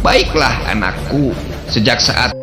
Baiklah anakku, sejak saat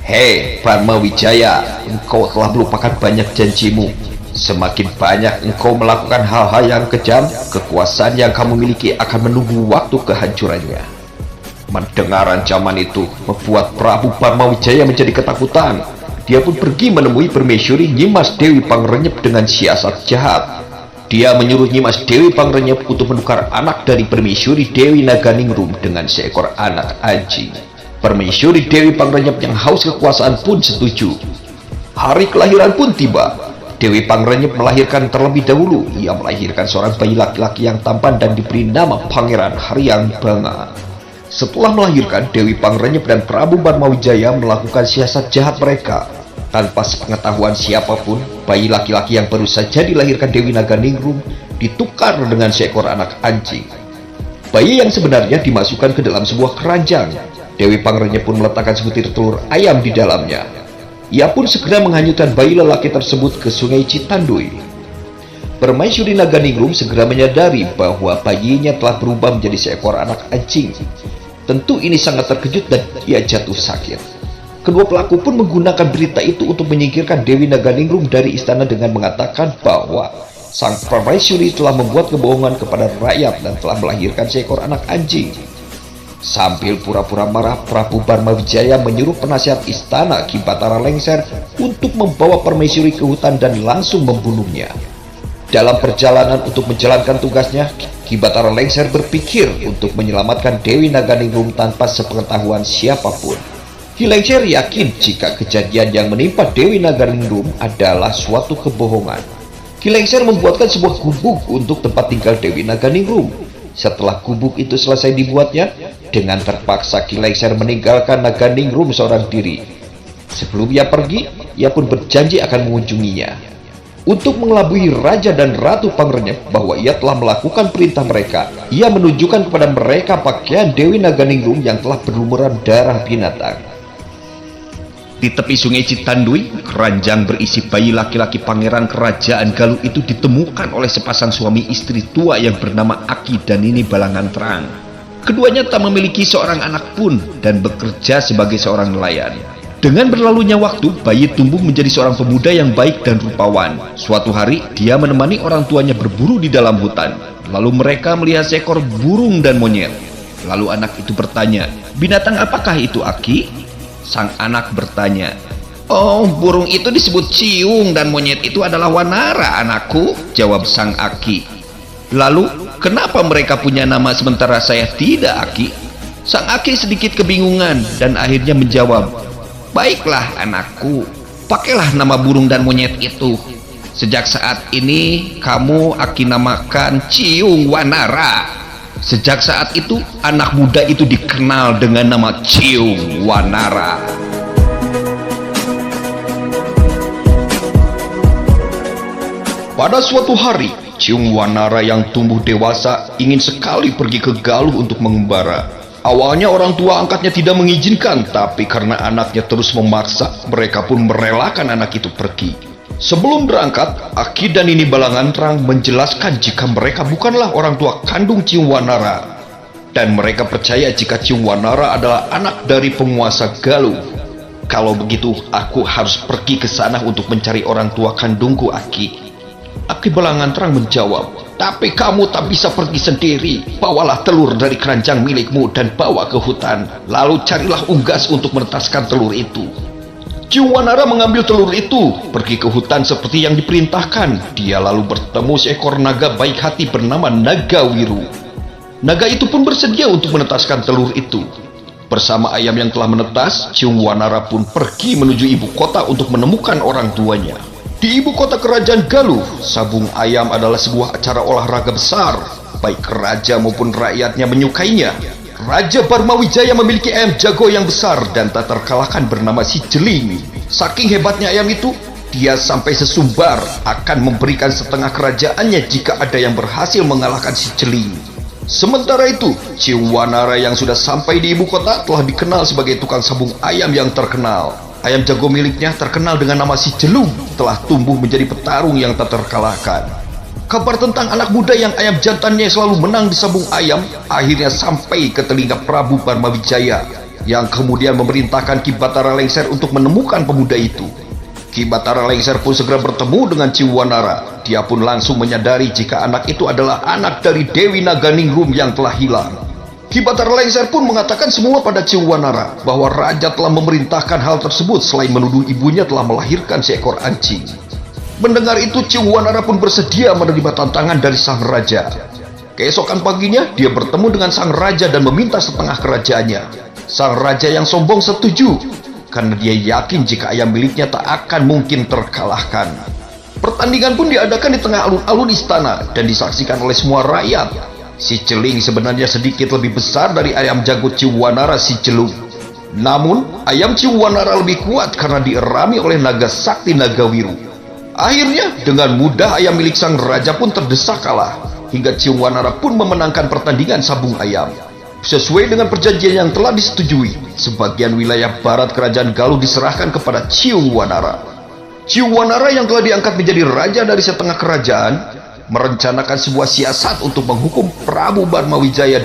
Hei Parma Wijaya, engkau telah melupakan banyak janjimu. Semakin banyak engkau melakukan hal-hal yang kejam, kekuasaan yang kamu miliki akan menunggu waktu kehancurannya. Mendengar ancaman itu membuat Prabu Parma Wijaya menjadi ketakutan. Dia pun pergi menemui Permaisuri Nyimas Dewi Pangrenyep dengan siasat jahat. Dia menyuruh Nyimas Dewi Pangrenyep untuk menukar anak dari Permaisuri Dewi Naganingrum dengan seekor anak anjing. Permaisuri Dewi Pangrenyep yang haus kekuasaan pun setuju. Hari kelahiran pun tiba. Dewi Pangrenyep melahirkan terlebih dahulu. Ia melahirkan seorang bayi laki-laki yang tampan dan diberi nama Pangeran Haryang Banga. Setelah melahirkan, Dewi Pangrenyep dan Prabu Barmawijaya melakukan siasat jahat mereka. Tanpa sepengetahuan siapapun, bayi laki-laki yang baru saja dilahirkan Dewi Naganingrum ditukar dengan seekor anak anjing. Bayi yang sebenarnya dimasukkan ke dalam sebuah keranjang. Dewi Pangrenyep pun meletakkan sebutir telur ayam di dalamnya. Ia pun segera menghanyutkan bayi lelaki tersebut ke sungai Citanduy. Permaisuri Naganingrum segera menyadari bahwa bayinya telah berubah menjadi seekor anak anjing. Tentu ini sangat terkejut dan ia jatuh sakit. Kedua pelaku pun menggunakan berita itu untuk menyingkirkan Dewi Naganingrum dari istana dengan mengatakan bahwa sang permaisuri telah membuat kebohongan kepada rakyat dan telah melahirkan seekor anak anjing. Sambil pura-pura marah, Prabu Barmawijaya menyuruh penasihat istana Ki Batara Lengser untuk membawa permaisuri ke hutan dan langsung membunuhnya. Dalam perjalanan untuk menjalankan tugasnya, Ki Batara Lengser berpikir untuk menyelamatkan Dewi Naganingrum tanpa sepengetahuan siapapun. Ki Lengser yakin jika kejadian yang menimpa Dewi Naganingrum adalah suatu kebohongan. Ki Lengser membuatkan sebuah gubuk untuk tempat tinggal Dewi Naganingrum. Setelah gubuk itu selesai dibuatnya, dengan terpaksa Ki Lengser meninggalkan Naganingrum seorang diri. Sebelum ia pergi, ia pun berjanji akan mengunjunginya untuk mengelabui Raja dan Ratu Pangrenyep bahwa ia telah melakukan perintah mereka. Ia menunjukkan kepada mereka pakaian Dewi Naganingrum yang telah berlumuran darah binatang. Di tepi sungai Citanduy, keranjang berisi bayi laki-laki pangeran kerajaan Galuh itu ditemukan oleh sepasang suami istri tua yang bernama Aki dan Nini Balangan Terang. Keduanya tak memiliki seorang anak pun dan bekerja sebagai seorang nelayan. Dengan berlalunya waktu, bayi tumbuh menjadi seorang pemuda yang baik dan rupawan. Suatu hari, dia menemani orang tuanya berburu di dalam hutan. Lalu mereka melihat seekor burung dan monyet. Lalu anak itu bertanya, "Binatang apakah itu, Aki?" Sang anak bertanya, "Oh, burung itu disebut ciung dan monyet itu adalah wanara, anakku," jawab sang Aki. "Lalu, kenapa mereka punya nama sementara saya tidak, Aki?" Sang Aki sedikit kebingungan dan akhirnya menjawab, "Baiklah, anakku, pakailah nama burung dan monyet itu. Sejak saat ini, kamu Aki namakan Ciung Wanara." Sejak saat itu, anak muda itu dikenal dengan nama Ciung Wanara. Pada suatu hari, Ciung Wanara yang tumbuh dewasa ingin sekali pergi ke Galuh untuk mengembara. Awalnya orang tua angkatnya tidak mengizinkan, tapi karena anaknya terus memaksa, mereka pun merelakan anak itu pergi. Sebelum berangkat, Aki dan Nini Balangan Terang menjelaskan jika mereka bukanlah orang tua kandung Ciung Wanara, dan mereka percaya jika Ciung Wanara adalah anak dari penguasa Galuh. "Kalau begitu, aku harus pergi ke sana untuk mencari orang tua kandungku, Aki." Aki Balangan Terang menjawab, "Tapi kamu tak bisa pergi sendiri. Bawalah telur dari keranjang milikmu dan bawa ke hutan. Lalu carilah unggas untuk menetaskan telur itu." Ciung Wanara mengambil telur itu, pergi ke hutan seperti yang diperintahkan. Dia lalu bertemu seekor naga baik hati bernama Naga Wiru. Naga itu pun bersedia untuk menetaskan telur itu. Bersama ayam yang telah menetas, Ciung Wanara pun pergi menuju ibu kota untuk menemukan orang tuanya. Di ibu kota kerajaan Galuh, sabung ayam adalah sebuah acara olahraga besar. Baik raja maupun rakyatnya menyukainya. Raja Barmawijaya memiliki ayam jago yang besar dan tak terkalahkan bernama si Jeling. Saking hebatnya ayam itu, dia sampai sesumbar akan memberikan setengah kerajaannya jika ada yang berhasil mengalahkan si Jeling. Sementara itu, Ciung Wanara yang sudah sampai di ibu kota telah dikenal sebagai tukang sabung ayam yang terkenal. Ayam jago miliknya terkenal dengan nama si Jelung telah tumbuh menjadi petarung yang tak terkalahkan. Kabar tentang anak muda yang ayam jantannya selalu menang di sabung ayam akhirnya sampai ke telinga Prabu Barmawijaya, yang kemudian memerintahkan Ki Batara Lengser untuk menemukan pemuda itu. Ki Batara Lengser pun segera bertemu dengan Ciung Wanara. Dia pun langsung menyadari jika anak itu adalah anak dari Dewi Naganingrum yang telah hilang. Ki Batara Lengser pun mengatakan semua pada Ciung Wanara bahwa raja telah memerintahkan hal tersebut selain menuduh ibunya telah melahirkan seekor anjing. Mendengar itu, Ciung Wanara pun bersedia menerima tantangan dari sang raja. Keesokan paginya, dia bertemu dengan sang raja dan meminta setengah kerajaannya. Sang raja yang sombong setuju. karena dia yakin jika ayam miliknya tak akan mungkin terkalahkan. Pertandingan pun diadakan di tengah alun-alun istana dan disaksikan oleh semua rakyat. Si Celing sebenarnya sedikit lebih besar dari ayam jago Ciwanara si Celung. Namun, ayam Ciwanara lebih kuat karena dierami oleh naga sakti Nagawiru. Akhirnya, dengan mudah ayam milik sang raja pun terdesak kalah, hingga Ciwanara pun memenangkan pertandingan sabung ayam. Sesuai dengan perjanjian yang telah disetujui, sebagian wilayah barat kerajaan Galuh diserahkan kepada Ciwanara. Ciwanara yang telah diangkat menjadi raja dari setengah kerajaan, merencanakan sebuah siasat untuk menghukum Prabu Barmawijaya